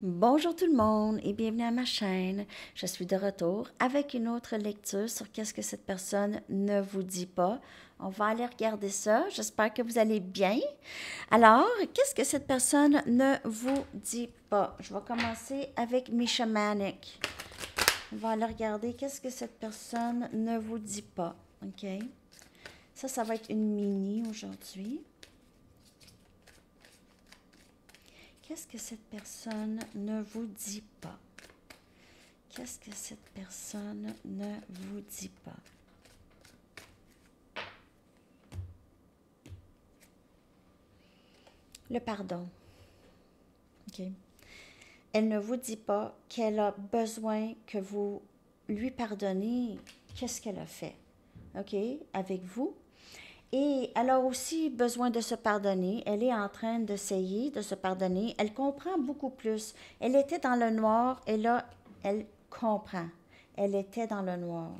Bonjour tout le monde et bienvenue à ma chaîne. Je suis de retour avec une autre lecture sur qu'est-ce que cette personne ne vous dit pas. On va aller regarder ça. J'espère que vous allez bien. Alors, qu'est-ce que cette personne ne vous dit pas? Je vais commencer avec Misha Manic. On va aller regarder qu'est-ce que cette personne ne vous dit pas. OK? Ça va être une mini aujourd'hui. Qu'est-ce que cette personne ne vous dit pas? Qu'est-ce que cette personne ne vous dit pas? Le pardon. OK. Elle ne vous dit pas qu'elle a besoin que vous lui pardonnez qu'est-ce qu'elle a fait. OK? Avec vous. Et elle a aussi besoin de se pardonner. Elle est en train d'essayer de se pardonner. Elle comprend beaucoup plus. Elle était dans le noir et là, elle comprend. Elle était dans le noir.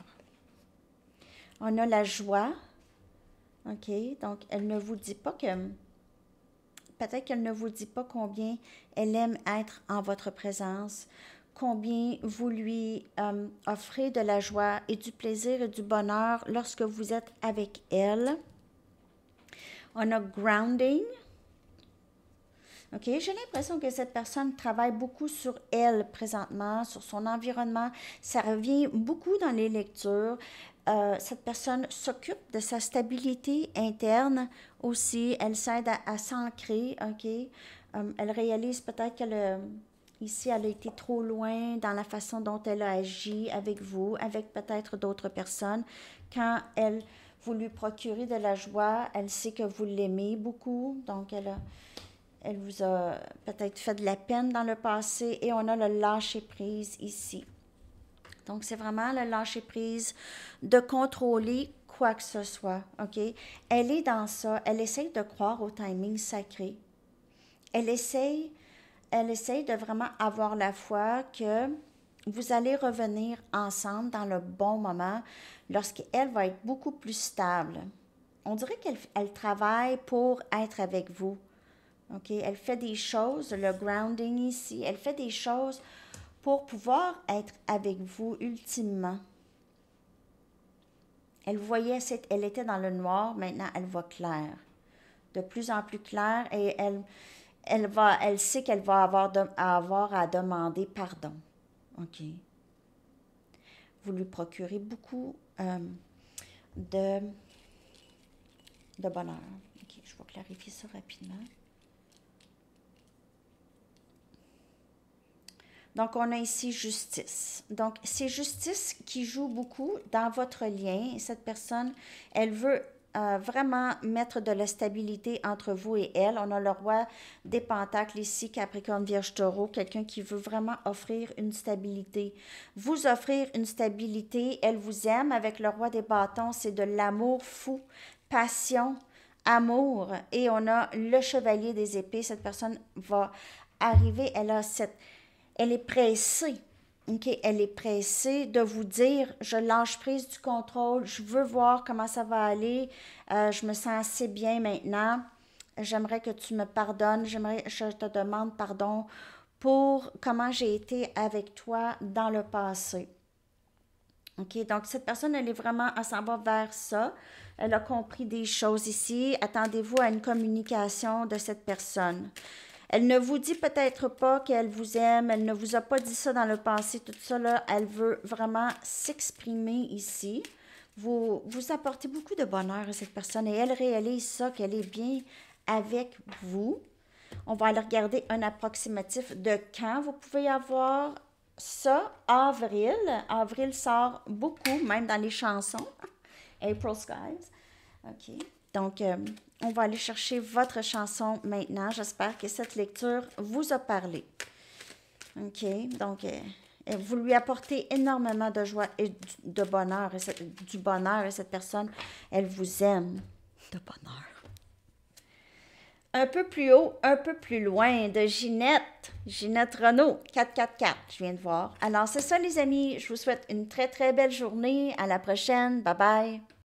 On a la joie. OK? Donc, elle ne vous dit pas que... Peut-être qu'elle ne vous dit pas combien elle aime être en votre présence, combien vous lui offrez de la joie et du plaisir et du bonheur lorsque vous êtes avec elle. On a grounding. OK, j'ai l'impression que cette personne travaille beaucoup sur elle présentement, sur son environnement. Ça revient beaucoup dans les lectures. Cette personne s'occupe de sa stabilité interne aussi. Elle s'aide à s'ancrer, OK? Elle réalise peut-être qu'elle ici, elle a été trop loin dans la façon dont elle a agi avec vous, avec peut-être d'autres personnes. Quand vous lui procurez de la joie, elle sait que vous l'aimez beaucoup, donc elle vous a peut-être fait de la peine dans le passé et on a le lâcher-prise ici. Donc, c'est vraiment le lâcher-prise de contrôler quoi que ce soit, OK? Elle est dans ça, elle essaye de croire au timing sacré. Elle essaye de vraiment avoir la foi que vous allez revenir ensemble dans le bon moment lorsqu'elle va être beaucoup plus stable. On dirait qu'elle travaille pour être avec vous. OK? Elle fait des choses, le grounding ici, elle fait des choses pour pouvoir être avec vous ultimement. Elle voyait, elle était dans le noir, maintenant elle voit clair. De plus en plus clair et elle sait qu'elle va avoir à demander pardon. OK? Vous lui procurez beaucoup de bonheur. OK, je vais clarifier ça rapidement. Donc, on a ici justice. Donc, c'est justice qui joue beaucoup dans votre lien. Cette personne, elle veut vraiment mettre de la stabilité entre vous et elle. On a le roi des pentacles ici, Capricorne, Vierge, Taureau, quelqu'un qui veut vraiment offrir une stabilité. Vous offrir une stabilité, elle vous aime. Avec le roi des bâtons, c'est de l'amour fou, passion, amour. Et on a le chevalier des épées. Cette personne va arriver, elle est pressée. Okay? Elle est pressée de vous dire, je lâche prise du contrôle, je veux voir comment ça va aller, je me sens assez bien maintenant, j'aimerais que tu me pardonnes, je te demande pardon pour comment j'ai été avec toi dans le passé. OK, donc cette personne, elle est vraiment, elle s'en va vers ça. Elle a compris des choses ici. Attendez-vous à une communication de cette personne. Elle ne vous dit peut-être pas qu'elle vous aime, elle ne vous a pas dit ça dans le passé, tout ça là, elle veut vraiment s'exprimer ici. Vous apportez beaucoup de bonheur à cette personne et elle réalise ça, qu'elle est bien avec vous. On va aller regarder un approximatif de quand vous pouvez avoir ça. Avril. Avril sort beaucoup, même dans les chansons. April Skies. OK. Donc, on va aller chercher votre chanson maintenant. J'espère que cette lecture vous a parlé. OK. Donc, vous lui apportez énormément de joie et de bonheur. Du bonheur. Et cette personne, elle vous aime. De bonheur. Un peu plus haut, un peu plus loin de Ginette. Ginette Renault, 444, je viens de voir. Alors, c'est ça, les amis. Je vous souhaite une très, très belle journée. À la prochaine. Bye bye.